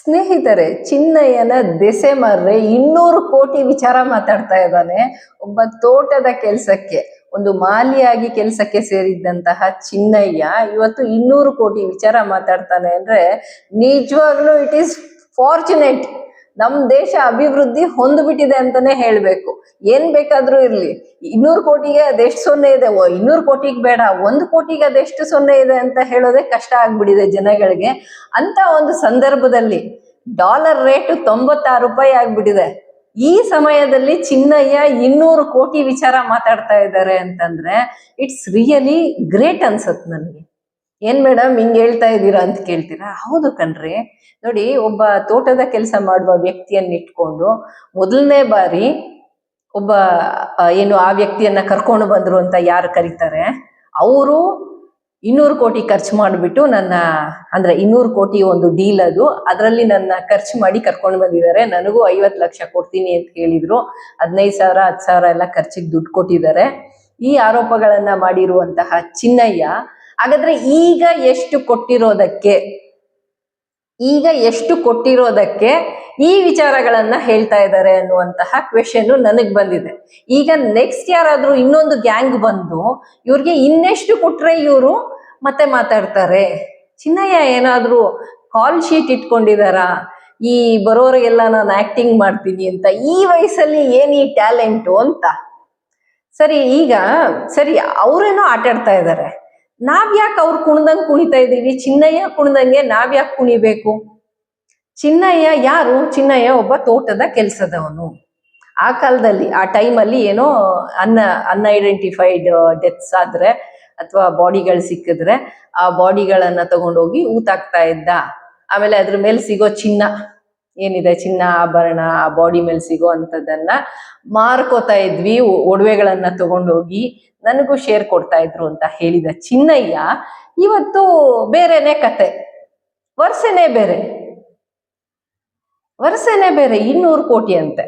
ಸ್ನೇಹಿತರೆ, ಚಿನ್ನಯ್ಯನ ದೆಸೆ ಮಾರ್ರೆ 200 ಕೋಟಿ ವಿಚಾರ ಮಾತಾಡ್ತಾ ಇದ್ದಾನೆ. ಒಬ್ಬ ತೋಟದ ಕೆಲ್ಸಕ್ಕೆ, ಒಂದು ಮಾಲಿಯಾಗಿ ಕೆಲಸಕ್ಕೆ ಸೇರಿದ್ದಂತಹ ಚಿನ್ನಯ್ಯ ಇವತ್ತು 200 ಕೋಟಿ ವಿಚಾರ ಮಾತಾಡ್ತಾನೆ ಅಂದ್ರೆ ನಿಜವಾಗ್ಲೂ ಇಟ್ ಈಸ್ ಫಾರ್ಚುನೇಟ್. ನಮ್ ದೇಶ ಅಭಿವೃದ್ಧಿ ಹೊಂದ್ಬಿಟ್ಟಿದೆ ಅಂತಾನೆ ಹೇಳ್ಬೇಕು. ಏನ್ ಬೇಕಾದ್ರೂ ಇರ್ಲಿ, 200 ಕೋಟಿಗೆ ಅದೆಷ್ಟು ಸೊನ್ನೆ ಇದೆ, 200 ಕೋಟಿಗೆ ಬೇಡ, 1 ಕೋಟಿಗೆ ಅದೆಷ್ಟು ಸೊನ್ನೆ ಇದೆ ಅಂತ ಹೇಳೋದೇ ಕಷ್ಟ ಆಗ್ಬಿಟ್ಟಿದೆ ಜನಗಳಿಗೆ. ಅಂತ ಒಂದು ಸಂದರ್ಭದಲ್ಲಿ ಡಾಲರ್ ರೇಟ್ 96 ರೂಪಾಯಿ ಆಗ್ಬಿಟ್ಟಿದೆ. ಈ ಸಮಯದಲ್ಲಿ ಚಿನ್ನಯ್ಯ 200 ಕೋಟಿ ವಿಚಾರ ಮಾತಾಡ್ತಾ ಇದ್ದಾರೆ ಅಂತಂದ್ರೆ ಇಟ್ಸ್ ರಿಯಲಿ ಗ್ರೇಟ್ ಅನ್ಸತ್ ನನಗೆ. ಏನ್ ಮೇಡಮ್ ಹಿಂಗ್ ಹೇಳ್ತಾ ಇದ್ದೀರಾ ಅಂತ ಕೇಳ್ತೀರಾ? ಹೌದು ಕಣ್ರಿ. ನೋಡಿ, ಒಬ್ಬ ತೋಟದ ಕೆಲಸ ಮಾಡುವ ವ್ಯಕ್ತಿಯನ್ನ ಇಟ್ಕೊಂಡು ಮೊದಲನೇ ಬಾರಿ ಒಬ್ಬ ಏನು ಆ ವ್ಯಕ್ತಿಯನ್ನ ಕರ್ಕೊಂಡು ಬಂದ್ರು ಅಂತ ಯಾರು ಕರೀತಾರೆ, ಅವರು 200 ಕೋಟಿ ಖರ್ಚು ಮಾಡಿಬಿಟ್ಟು ಅಂದ್ರೆ 200 ಕೋಟಿ ಒಂದು ಡೀಲ್ ಅದು, ಅದರಲ್ಲಿ ನನ್ನ ಖರ್ಚು ಮಾಡಿ ಕರ್ಕೊಂಡು ಬಂದಿದ್ದಾರೆ. ನನಗೂ 50 ಲಕ್ಷ ಕೊಡ್ತೀನಿ ಅಂತ ಹೇಳಿದ್ರು. 15,000 10,000 ಎಲ್ಲ ಖರ್ಚಿಗೆ ದುಡ್ಡು ಕೊಟ್ಟಿದ್ದಾರೆ. ಈ ಆರೋಪಗಳನ್ನ ಮಾಡಿರುವಂತಹ ಚಿನ್ನಯ್ಯ ಹಾಗಾದ್ರೆ ಈಗ ಎಷ್ಟು ಕೊಟ್ಟಿರೋದಕ್ಕೆ ಈ ವಿಚಾರಗಳನ್ನ ಹೇಳ್ತಾ ಇದ್ದಾರೆ ಅನ್ನುವಂತಹ ಕ್ವೆಶನ್ ನನಗ್ ಬಂದಿದೆ. ಈಗ ನೆಕ್ಸ್ಟ್ ಯಾರಾದ್ರೂ ಇನ್ನೊಂದು ಗ್ಯಾಂಗ್ ಬಂದು ಇವ್ರಿಗೆ ಇನ್ನೆಷ್ಟು ಕೊಟ್ರೆ ಇವರು ಮತ್ತೆ ಮಾತಾಡ್ತಾರೆ? ಚಿನ್ನಯ್ಯ ಏನಾದ್ರೂ ಕಾಲ್ ಶೀಟ್ ಇಟ್ಕೊಂಡಿದಾರ? ಈ ಬರೋರಿಗೆಲ್ಲ ನಾನು ಆಕ್ಟಿಂಗ್ ಮಾಡ್ತೀನಿ ಅಂತ, ಈ ವಯಸ್ಸಲ್ಲಿ ಏನ್ ಈ ಟ್ಯಾಲೆಂಟು ಅಂತ. ಸರಿ ಅವ್ರೇನೋ ಆಟಾಡ್ತಾ ಇದ್ದಾರೆ, ನಾವ್ಯಾಕೆ ಅವ್ರು ಕುಣ್ದಂಗ್ ಕುಣಿತಾ ಇದ್ದೀವಿ? ಚಿನ್ನಯ್ಯ ಕುಣ್ದಂಗೆ ನಾವ್ಯಾಕೆ ಕುಣಿಬೇಕು? ಚಿನ್ನಯ್ಯ ಯಾರು? ಚಿನ್ನಯ್ಯ ಒಬ್ಬ ತೋಟದ ಕೆಲಸದವನು. ಆ ಕಾಲದಲ್ಲಿ, ಆ ಟೈಮಲ್ಲಿ ಏನೋ ಅನ್ಐಡೆಂಟಿಫೈಡ್ ಡೆತ್ಸ್ ಆದ್ರೆ ಅಥವಾ ಬಾಡಿಗಳು ಸಿಕ್ಕಿದ್ರೆ ಆ ಬಾಡಿಗಳನ್ನ ತಗೊಂಡೋಗಿ ಊತಾಕ್ತಾ ಇದ್ದ. ಆಮೇಲೆ ಅದ್ರ ಮೇಲೆ ಸಿಗೋ ಚಿನ್ನ ಏನಿದೆ, ಚಿನ್ನ ಆಭರಣ, ಆ ಬಾಡಿ ಮೇಲೆ ಸಿಗೋ ಅಂತದನ್ನ ಮಾರ್ಕೋತಾ ಇದ್ವಿ, ಒಡವೆಗಳನ್ನ ತಗೊಂಡೋಗಿ ನನಗೂ ಶೇರ್ ಕೊಡ್ತಾ ಇದ್ರು ಅಂತ ಹೇಳಿದ ಚಿನ್ನಯ್ಯ ಇವತ್ತು ಬೇರೆನೆ ಕತೆ. ವರ್ಷನೇ ಬೇರೆ 200 ಕೋಟಿ ಅಂತೆ.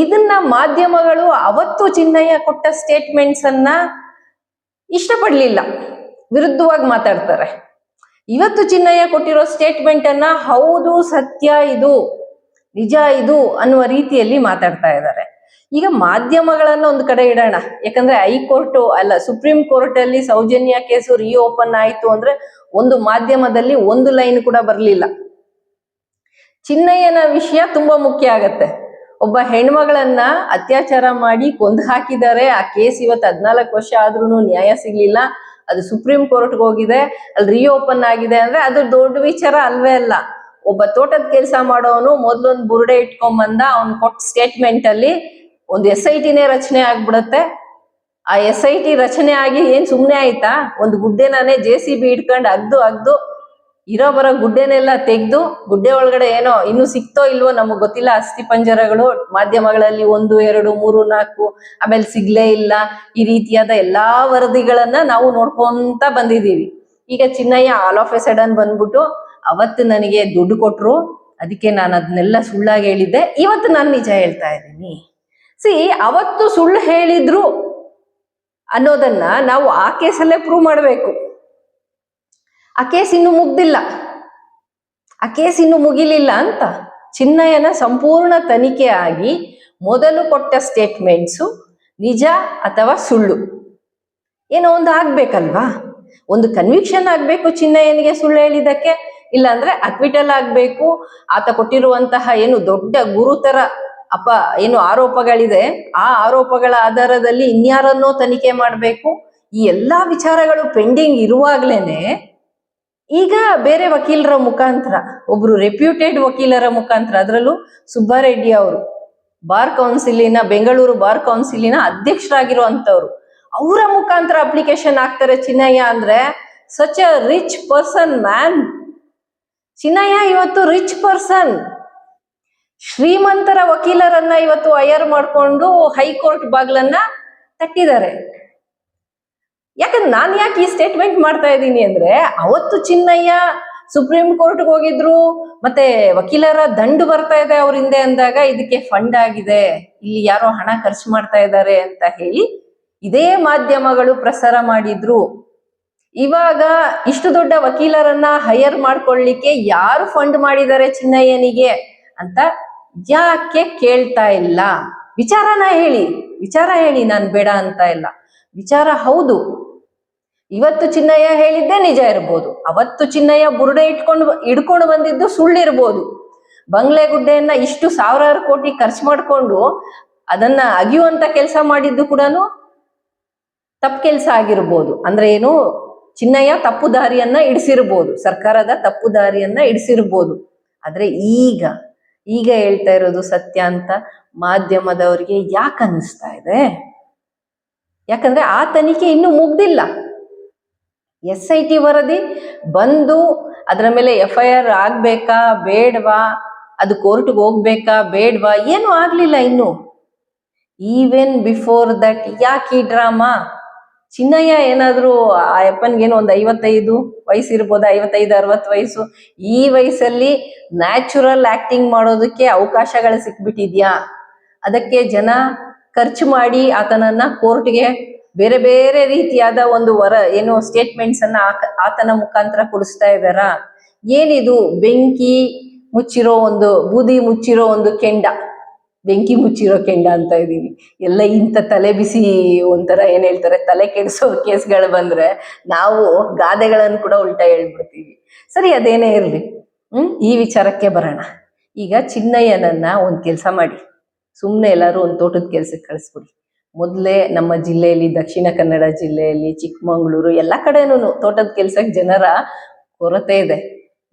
ಇದನ್ನ ಮಾಧ್ಯಮಗಳು ಅವತ್ತು ಚಿನ್ನಯ್ಯ ಕೊಟ್ಟ ಸ್ಟೇಟ್ಮೆಂಟ್ಸ್ ಅನ್ನ ಇಷ್ಟಪಡ್ಲಿಲ್ಲ, ವಿರುದ್ಧವಾಗಿ ಮಾತಾಡ್ತಾರೆ. ಇವತ್ತು ಚಿನ್ನಯ್ಯ ಕೊಟ್ಟಿರೋ ಸ್ಟೇಟ್ಮೆಂಟ್ ಅನ್ನ ಹೌದು, ಸತ್ಯ ಇದು, ನಿಜ ಇದು ಅನ್ನುವ ರೀತಿಯಲ್ಲಿ ಮಾತಾಡ್ತಾ ಇದ್ದಾರೆ. ಈಗ ಮಾಧ್ಯಮಗಳನ್ನ ಒಂದು ಕಡೆ ಇಡೋಣ, ಯಾಕಂದ್ರೆ ಸುಪ್ರೀಂ ಕೋರ್ಟ್ ಅಲ್ಲಿ ಸೌಜನ್ಯ ಕೇಸು ರಿಓಪನ್ ಆಯ್ತು ಅಂದ್ರೆ ಒಂದು ಮಾಧ್ಯಮದಲ್ಲಿ ಒಂದು ಲೈನ್ ಕೂಡ ಬರ್ಲಿಲ್ಲ. ಚಿನ್ನಯ್ಯನ ವಿಷಯ ತುಂಬಾ ಮುಖ್ಯ ಆಗತ್ತೆ. ಒಬ್ಬ ಹೆಣ್ಮಗಳನ್ನ ಅತ್ಯಾಚಾರ ಮಾಡಿ ಕೊಂದು ಹಾಕಿದ್ದಾರೆ. ಆ ಕೇಸ್ ಇವತ್ತು 14 ವರ್ಷ ಆದ್ರೂ ನ್ಯಾಯ ಸಿಗ್ಲಿಲ್ಲ. ಅದು ಸುಪ್ರೀಂ ಕೋರ್ಟ್ಗೆ ಹೋಗಿದೆ, ಅಲ್ಲಿ ರಿಓಪನ್ ಆಗಿದೆ ಅಂದ್ರೆ ಅದು ದೊಡ್ಡ ವಿಚಾರ ಅಲ್ವೇ ಅಲ್ಲ. ಒಬ್ಬ ತೋಟದ ಕೆಲಸ ಮಾಡೋನು ಮೊದ್ಲೊಂದು ಬುರುಡೆ ಇಟ್ಕೊಂಡ್ಬಂದ, ಅವ್ನು ಕೊಟ್ಟ ಸ್ಟೇಟ್ಮೆಂಟ್ ಅಲ್ಲಿ ಒಂದು SITನೇ ರಚನೆ ಆಗ್ಬಿಡತ್ತೆ. ಆ SIT ರಚನೆ ಆಗಿ ಏನ್ ಸುಮ್ನೆ ಆಯ್ತಾ? ಒಂದು ಗುಡ್ಡೆನೇ JCB ಇಟ್ಕೊಂಡು ಅಗ್ದು ಇರೋ ಬರೋ ಗುಡ್ಡೆನೆಲ್ಲ ತೆಗ್ದು, ಗುಡ್ಡೆ ಒಳಗಡೆ ಏನೋ ಇನ್ನು ಸಿಕ್ತೋ ಇಲ್ವೋ ನಮಗ್ ಗೊತ್ತಿಲ್ಲ, ಅಸ್ಥಿ ಪಂಜರಗಳು ಮಾಧ್ಯಮಗಳಲ್ಲಿ 1 2 3 4 ಆಮೇಲೆ ಸಿಗ್ಲೇ ಇಲ್ಲ. ಈ ರೀತಿಯಾದ ಎಲ್ಲಾ ವರದಿಗಳನ್ನ ನಾವು ನೋಡ್ಕೊಂತ ಬಂದಿದೀವಿ. ಈಗ Chinnaiah all of A sudden ಬಂದ್ಬಿಟ್ಟು ಅವತ್ತು ನನಗೆ ದುಡ್ಡು ಕೊಟ್ರು, ಅದಕ್ಕೆ ನಾನು ಅದನ್ನೆಲ್ಲ ಸುಳ್ಳಾಗಿ ಹೇಳಿದ್ದೆ, ಇವತ್ತು ನಾನು ನಿಜ ಹೇಳ್ತಾ ಇದ್ದೀನಿ. ಅವತ್ತು ಸುಳ್ಳು ಹೇಳಿದ್ರು ಅನ್ನೋದನ್ನ ನಾವು ಆ ಕೇಸಲ್ಲೇ ಪ್ರೂವ್ ಮಾಡಬೇಕು. ಆ ಕೇಸ್ ಇನ್ನು ಮುಗಿಲಿಲ್ಲ ಅಂತ. ಚಿನ್ನಯ್ಯನ ಸಂಪೂರ್ಣ ತನಿಖೆ ಆಗಿ ಮೊದಲು ಕೊಟ್ಟ ಸ್ಟೇಟ್ಮೆಂಟ್ಸು ನಿಜ ಅಥವಾ ಸುಳ್ಳು ಏನೋ ಒಂದು ಆಗ್ಬೇಕಲ್ವಾ? ಒಂದು ಕನ್ವಿಕ್ಷನ್ ಆಗ್ಬೇಕು ಚಿನ್ನಯ್ಯನಿಗೆ ಸುಳ್ಳು ಹೇಳಿದಕ್ಕೆ, ಇಲ್ಲಾಂದ್ರೆ ಅಕ್ವಿಟಲ್ ಆಗ್ಬೇಕು. ಆತ ಕೊಟ್ಟಿರುವಂತಹ ಏನು ದೊಡ್ಡ ಗುರುತರ ಆರೋಪಗಳಿದೆ, ಆ ಆರೋಪಗಳ ಆಧಾರದಲ್ಲಿ ಇನ್ಯಾರನ್ನೋ ತನಿಖೆ ಮಾಡ್ಬೇಕು. ಈ ಎಲ್ಲಾ ವಿಚಾರಗಳು ಪೆಂಡಿಂಗ್ ಇರುವಾಗ್ಲೇನೆ ಈಗ ಬೇರೆ ವಕೀಲರ ಮುಖಾಂತರ, ಒಬ್ರು ರೆಪ್ಯೂಟೆಡ್ ವಕೀಲರ ಮುಖಾಂತರ, ಅದರಲ್ಲೂ ಸುಬ್ಬಾರೆಡ್ಡಿ ಅವರು ಬೆಂಗಳೂರು ಬಾರ್ ಕೌನ್ಸಿಲಿನ ಅಧ್ಯಕ್ಷರಾಗಿರುವಂತವ್ರು, ಅವರ ಮುಖಾಂತರ ಅಪ್ಲಿಕೇಶನ್ ಹಾಕ್ತಾರೆ ಚಿನ್ನಯ್ಯ. ಅಂದ್ರೆ such a rich person man. Chinnaiah ಇವತ್ತು ರಿಚ್ ಪರ್ಸನ್. ಶ್ರೀಮಂತರ ವಕೀಲರನ್ನ ಇವತ್ತು ಹೈಯರ್ ಮಾಡ್ಕೊಂಡು ಹೈಕೋರ್ಟ್ ಬಾಗ್ಲನ್ನ ತಟ್ಟಿದ್ದಾರೆ. ಯಾಕಂದ್ರೆ ನಾನು ಯಾಕೆ ಈ ಸ್ಟೇಟ್ಮೆಂಟ್ ಮಾಡ್ತಾ ಇದ್ದೀನಿ ಅಂದ್ರೆ, ಅವತ್ತು ಚಿನ್ನಯ್ಯ ಸುಪ್ರೀಂ ಕೋರ್ಟ್ಗೆ ಹೋಗಿದ್ರು, ಮತ್ತೆ ವಕೀಲರ ದಂಡು ಬರ್ತಾ ಇದೆ ಅವ್ರ ಹಿಂದೆ ಅಂದಾಗ ಇದಕ್ಕೆ ಫಂಡ್ ಆಗಿದೆ, ಇಲ್ಲಿ ಯಾರೋ ಹಣ ಖರ್ಚು ಮಾಡ್ತಾ ಇದ್ದಾರೆ ಅಂತ ಹೇಳಿ ಇದೇ ಮಾಧ್ಯಮಗಳು ಪ್ರಸಾರ ಮಾಡಿದ್ರು. ಇವಾಗ ಇಷ್ಟು ದೊಡ್ಡ ವಕೀಲರನ್ನ ಹೈಯರ್ ಮಾಡ್ಕೊಳ್ಳಿಕ್ಕೆ ಯಾರು ಫಂಡ್ ಮಾಡಿದ್ದಾರೆ ಚಿನ್ನಯ್ಯನಿಗೆ ಅಂತ ಯಾಕೆ ಕೇಳ್ತಾ ಇಲ್ಲ? ವಿಚಾರ ಹೇಳಿ, ನಾನು ಬೇಡ ಅಂತ ಇಲ್ಲ. ವಿಚಾರ ಹೌದು, ಇವತ್ತು ಚಿನ್ನಯ್ಯ ಹೇಳಿದ್ದೇ ನಿಜ ಇರ್ಬೋದು, ಅವತ್ತು ಚಿನ್ನಯ್ಯ ಬುರುಡೆ ಹಿಡ್ಕೊಂಡು ಬಂದಿದ್ದು ಸುಳ್ಳಿರ್ಬೋದು. ಬಂಗ್ಲೆ ಗುಡ್ಡೆಯನ್ನ ಇಷ್ಟು ಸಾವಿರಾರು ಕೋಟಿ ಖರ್ಚು ಮಾಡ್ಕೊಂಡು ಅದನ್ನ ಅಗಿಯುವಂತ ಕೆಲಸ ಮಾಡಿದ್ದು ಕೂಡ ತಪ್ಪು ಕೆಲಸ ಆಗಿರ್ಬೋದು. ಅಂದ್ರೆ ಏನು, ಚಿನ್ನಯ್ಯ ತಪ್ಪು ದಾರಿಯನ್ನ ಇಡಿಸಿರ್ಬೋದು, ಸರ್ಕಾರದ ತಪ್ಪು ದಾರಿಯನ್ನ ಇಡಿಸಿರ್ಬೋದು. ಆದ್ರೆ ಈಗ ಹೇಳ್ತಾ ಇರೋದು ಸತ್ಯ ಅಂತ ಮಾಧ್ಯಮದವರಿಗೆ ಯಾಕೆ ಅನ್ನಿಸ್ತಾ ಇದೆ? ಯಾಕಂದ್ರೆ ಆ ತನಿಖೆ ಇನ್ನೂ ಮುಗ್ದಿಲ್ಲ. SIT ವರದಿ ಬಂದು ಅದರ ಮೇಲೆ FIR ಆಗ್ಬೇಕಾ ಬೇಡವಾ, ಅದು ಕೋರ್ಟ್ಗೆ ಹೋಗ್ಬೇಕಾ ಬೇಡವಾ, ಏನು ಆಗ್ಲಿಲ್ಲ ಇನ್ನು. ಈವೆನ್ ಬಿಫೋರ್ ದಟ್ ಯಾಕೆ ಈ ಡ್ರಾಮಾ? ಚಿನ್ನಯ್ಯ ಏನಾದ್ರು ಆ ಅಪ್ಪನ್ಗೇನೋ ಒಂದು 55 ವಯಸ್ಸು ಇರ್ಬೋದ, 55-60 ವಯಸ್ಸು. ಈ ವಯಸ್ಸಲ್ಲಿ ನ್ಯಾಚುರಲ್ ಆಕ್ಟಿಂಗ್ ಮಾಡೋದಕ್ಕೆ ಅವಕಾಶಗಳು ಸಿಕ್ಬಿಟ್ಟಿದ್ಯಾ? ಅದಕ್ಕೆ ಜನ ಖರ್ಚು ಮಾಡಿ ಆತನನ್ನ ಕೋರ್ಟ್ಗೆ ಬೇರೆ ಬೇರೆ ರೀತಿಯಾದ ಒಂದು ಸ್ಟೇಟ್ಮೆಂಟ್ಸ್ ಅನ್ನ ಆತನ ಮುಖಾಂತರ ಕೊಡಿಸ್ತಾ ಇದ್ದಾರ? ಏನಿದು ಬೆಂಕಿ ಮುಚ್ಚಿರೋ ಒಂದು ಬೂದಿ ಮುಚ್ಚಿರೋ ಒಂದು ಕೆಂಡ, ಬೆಂಕಿ ಮುಚ್ಚಿರೋ ಕೆಂಡ ಅಂತ ಇದೀನಿ. ಎಲ್ಲ ಇಂಥ ತಲೆ ಬಿಸಿ ಒಂಥರ ಏನ್ ಹೇಳ್ತಾರೆ, ತಲೆ ಕೆಡಿಸೋ ಕೇಸ್ಗಳು ಬಂದ್ರೆ ನಾವು ಗಾದೆಗಳನ್ನು ಕೂಡ ಉಲ್ಟಾ ಹೇಳ್ಬಿಡ್ತೀವಿ. ಸರಿ, ಅದೇನೇ ಇರ್ಲಿ. ಈ ವಿಚಾರಕ್ಕೆ ಬರೋಣ. ಈಗ ಚಿನ್ನಯ್ಯನನ್ನ ಒಂದ್ ಕೆಲಸ ಮಾಡಿ, ಸುಮ್ನೆ ಎಲ್ಲಾರು ಒಂದ್ ತೋಟದ ಕೆಲ್ಸಕ್ಕೆ ಕಳಿಸ್ಬಿಡಿ. ಮೊದ್ಲೇ ನಮ್ಮ ಜಿಲ್ಲೆಯಲ್ಲಿ, ದಕ್ಷಿಣ ಕನ್ನಡ ಜಿಲ್ಲೆಯಲ್ಲಿ, ಚಿಕ್ಕಮಂಗ್ಳೂರು ಎಲ್ಲ ಕಡೆನೂ ತೋಟದ ಕೆಲ್ಸಕ್ಕೆ ಜನರ ಕೊರತೆ ಇದೆ.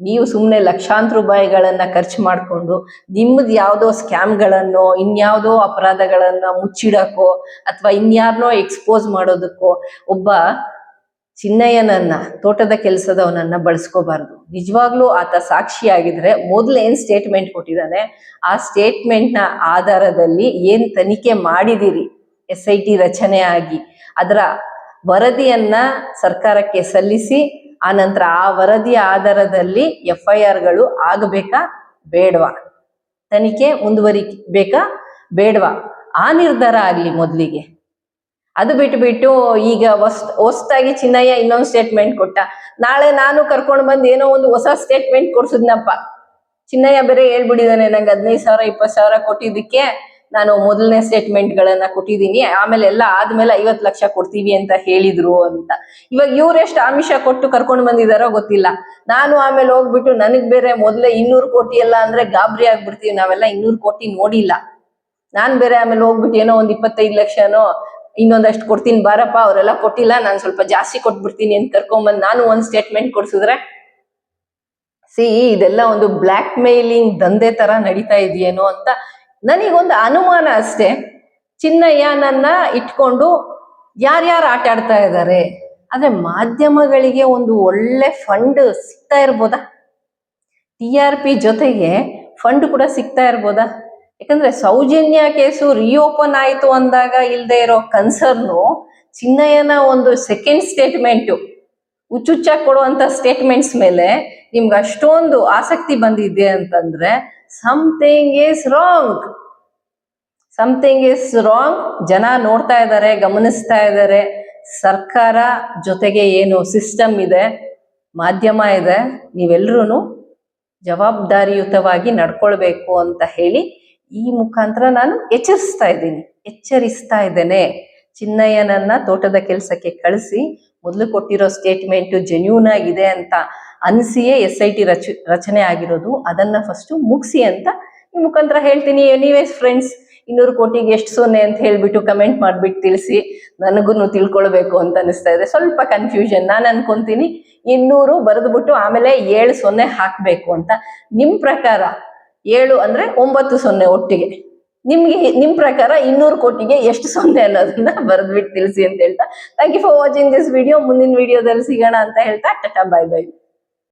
ನೀವು ಸುಮ್ಮನೆ ಲಕ್ಷಾಂತರ ರೂಪಾಯಿಗಳನ್ನ ಖರ್ಚು ಮಾಡಿಕೊಂಡು ನಿಮ್ಮದು ಯಾವುದೋ ಸ್ಕ್ಯಾಮ್ಗಳನ್ನೋ ಇನ್ಯಾವುದೋ ಅಪರಾಧಗಳನ್ನ ಮುಚ್ಚಿಡಕ್ಕೋ ಅಥವಾ ಇನ್ಯಾರನೋ ಎಕ್ಸ್ಪೋಸ್ ಮಾಡೋದಕ್ಕೋ ಒಬ್ಬ ಚಿನ್ನಯ್ಯನನ್ನ, ತೋಟದ ಕೆಲಸದವನನ್ನ ಬಳಸ್ಕೋಬಾರ್ದು. ನಿಜವಾಗ್ಲೂ ಆತ ಸಾಕ್ಷಿಯಾಗಿದ್ರೆ ಮೊದಲು ಏನ್ ಸ್ಟೇಟ್ಮೆಂಟ್ ಕೊಟ್ಟಿದ್ದಾನೆ, ಆ ಸ್ಟೇಟ್ಮೆಂಟ್ನ ಆಧಾರದಲ್ಲಿ ಏನ್ ತನಿಖೆ ಮಾಡಿದಿರಿ, SIT ರಚನೆ ಆಗಿ ಅದರ ವರದಿಯನ್ನ ಸರ್ಕಾರಕ್ಕೆ ಸಲ್ಲಿಸಿ, ಆ ನಂತರ ಆ ವರದಿಯ ಆಧಾರದಲ್ಲಿ FIRಗಳು ಆಗಬೇಕಾ ಬೇಡವಾ, ತನಿಖೆ ಮುಂದುವರಿಬೇಕಾ ಬೇಡವಾ, ಆ ನಿರ್ಧಾರ ಆಗ್ಲಿ ಮೊದಲಿಗೆ. ಅದು ಬಿಟ್ಟು ಈಗ ಹೊಸ್ತಾಗಿ ಚಿನ್ನಯ್ಯ ಇನ್ನೊಂದು ಸ್ಟೇಟ್ಮೆಂಟ್ ಕೊಟ್ಟ, ನಾಳೆ ನಾನು ಕರ್ಕೊಂಡು ಬಂದು ಏನೋ ಒಂದು ಹೊಸ ಸ್ಟೇಟ್ಮೆಂಟ್ ಕೊಡ್ಸಿದ್ನಪ್ಪ. ಚಿನ್ನಯ್ಯ ಬೇರೆ ಹೇಳ್ಬಿಟ್ಟಿದ್ದಾನೆ, ನಂಗೆ 15,000 20,000 ಕೊಟ್ಟಿದ್ದಕ್ಕೆ ನಾನು ಮೊದಲನೇ ಸ್ಟೇಟ್ಮೆಂಟ್ಗಳನ್ನ ಕೊಟ್ಟಿದ್ದೀನಿ, ಆಮೇಲೆ ಎಲ್ಲ ಆದ್ಮೇಲೆ 50 ಲಕ್ಷ ಕೊಡ್ತೀವಿ ಅಂತ ಹೇಳಿದ್ರು ಅಂತ. ಇವಾಗ ಇವ್ರೆಷ್ಟು ಆಮಿಷ ಕೊಟ್ಟು ಕರ್ಕೊಂಡು ಬಂದಿದಾರೋ ಗೊತ್ತಿಲ್ಲ. ನಾನು ಆಮೇಲೆ ಹೋಗ್ಬಿಟ್ಟು ನನಗ್ ಬೇರೆ ಮೊದಲೇ 200 ಕೋಟಿ ಎಲ್ಲ ಅಂದ್ರೆ ಗಾಬರಿ ಆಗ್ಬಿಡ್ತೀವಿ, ನಾವೆಲ್ಲ 200 ಕೋಟಿ ನೋಡಿಲ್ಲ. ನಾನ್ ಬೇರೆ ಆಮೇಲೆ ಹೋಗ್ಬಿಟ್ಟು ಏನೋ ಒಂದು 25 ಲಕ್ಷನೋ ಇನ್ನೊಂದಷ್ಟು ಕೊಡ್ತೀನಿ ಬಾರಪ್ಪ, ಅವರೆಲ್ಲ ಕೊಟ್ಟಿಲ್ಲ, ನಾನು ಸ್ವಲ್ಪ ಜಾಸ್ತಿ ಕೊಟ್ಬಿಡ್ತೀನಿ ಅಂತ ಕರ್ಕೊಂಡ್ಬಂದು ನಾನು ಒಂದ್ ಸ್ಟೇಟ್ಮೆಂಟ್ ಕೊಡ್ಸಿದ್ರೆ, ಇದೆಲ್ಲ ಒಂದು ಬ್ಲ್ಯಾಕ್ ಮೇಲಿಂಗ್ ದಂಧೆ ತರ ನಡೀತಾ ಇದೆಯೇನೋ ಅಂತ ನನಗೊಂದು ಅನುಮಾನ ಅಷ್ಟೇ. ಚಿನ್ನಯ್ಯನನ್ನ ಇಟ್ಕೊಂಡು ಯಾರ್ಯಾರು ಆಟ ಆಡ್ತಾ ಇದ್ದಾರೆ, ಆದ್ರೆ ಮಾಧ್ಯಮಗಳಿಗೆ ಒಂದು ಒಳ್ಳೆ ಫಂಡ್ ಸಿಗ್ತಾ ಇರ್ಬೋದಾ? TRP ಜೊತೆಗೆ ಫಂಡ್ ಕೂಡ ಸಿಗ್ತಾ ಇರ್ಬೋದಾ? ಯಾಕಂದ್ರೆ ಸೌಜನ್ಯ ಕೇಸು ರಿಓಪನ್ ಆಯ್ತು ಅಂದಾಗ ಇಲ್ದೇ ಇರೋ ಕನ್ಸರ್ನು ಚಿನ್ನಯ್ಯನ ಒಂದು ಸೆಕೆಂಡ್ ಸ್ಟೇಟ್ಮೆಂಟು, ಹುಚ್ಚುಚ್ಚಾಗಿ ಕೊಡುವಂತ ಸ್ಟೇಟ್ಮೆಂಟ್ಸ್ ಮೇಲೆ ನಿಮ್ಗೆ ಅಷ್ಟೊಂದು ಆಸಕ್ತಿ ಬಂದಿದೆ ಅಂತಂದ್ರೆ ಸಮಥಿಂಗ್ ಈಸ್ ರಾಂಗ್. ಜನ ನೋಡ್ತಾ ಇದ್ದಾರೆ, ಗಮನಿಸ್ತಾ ಇದ್ದಾರೆ. ಸರ್ಕಾರ ಜೊತೆಗೆ ಏನು ಸಿಸ್ಟಮ್ ಇದೆ, ಮಾಧ್ಯಮ ಇದೆ, ನೀವೆಲ್ಲರೂ ಜವಾಬ್ದಾರಿಯುತವಾಗಿ ನಡ್ಕೊಳ್ಬೇಕು ಅಂತ ಹೇಳಿ ಈ ಮುಖಾಂತರ ನಾನು ಎಚ್ಚರಿಸ್ತಾ ಇದ್ದೇನೆ. ಚಿನ್ನಯ್ಯನನ್ನ ತೋಟದ ಕೆಲಸಕ್ಕೆ ಕಳಿಸಿ ಮೊದಲು ಕೊಟ್ಟಿರೋ ಸ್ಟೇಟ್ಮೆಂಟ್ ಜೆನ್ಯೂನ್ ಆಗಿದೆ ಅಂತ ಅನಿಸಿಯೇ SIT ರಚನೆ ಆಗಿರೋದು. ಅದನ್ನ ಫಸ್ಟ್ ಮುಗಿಸಿ ಅಂತ ಈ ಮುಖಾಂತರ ಹೇಳ್ತೀನಿ. ಎನಿವೇಸ್ ಫ್ರೆಂಡ್ಸ್, 200 ಕೋಟಿಗೆ ಎಷ್ಟು ಸೊನ್ನೆ ಅಂತ ಹೇಳ್ಬಿಟ್ಟು ಕಮೆಂಟ್ ಮಾಡ್ಬಿಟ್ಟು ತಿಳಿಸಿ, ನನಗೂ ತಿಳ್ಕೊಳ್ಬೇಕು ಅಂತ ಅನಿಸ್ತಾ ಇದೆ. ಸ್ವಲ್ಪ ಕನ್ಫ್ಯೂಷನ್. ನಾನು ಅನ್ಕೊಂತೀನಿ 200 ಬರೆದ್ಬಿಟ್ಟು ಆಮೇಲೆ 7 ಸೊನ್ನೆ ಹಾಕ್ಬೇಕು ಅಂತ. ನಿಮ್ ಪ್ರಕಾರ 7 ಅಂದ್ರೆ 9 ಸೊನ್ನೆ ಒಟ್ಟಿಗೆ. ನಿಮ್ ಪ್ರಕಾರ 200 ಕೋಟಿಗೆ ಎಷ್ಟು ಸೊನ್ನೆ ಅನ್ನೋದನ್ನ ಬರೆದ್ಬಿಟ್ಟು ತಿಳಿಸಿ ಅಂತ ಹೇಳ್ತಾ, thank you for watching this video. ಮುಂದಿನ ವಿಡಿಯೋದಲ್ಲಿ ಸಿಗೋಣ ಅಂತ ಹೇಳ್ತಾ ಟಾಟಾ, ಬೈ ಬೈ.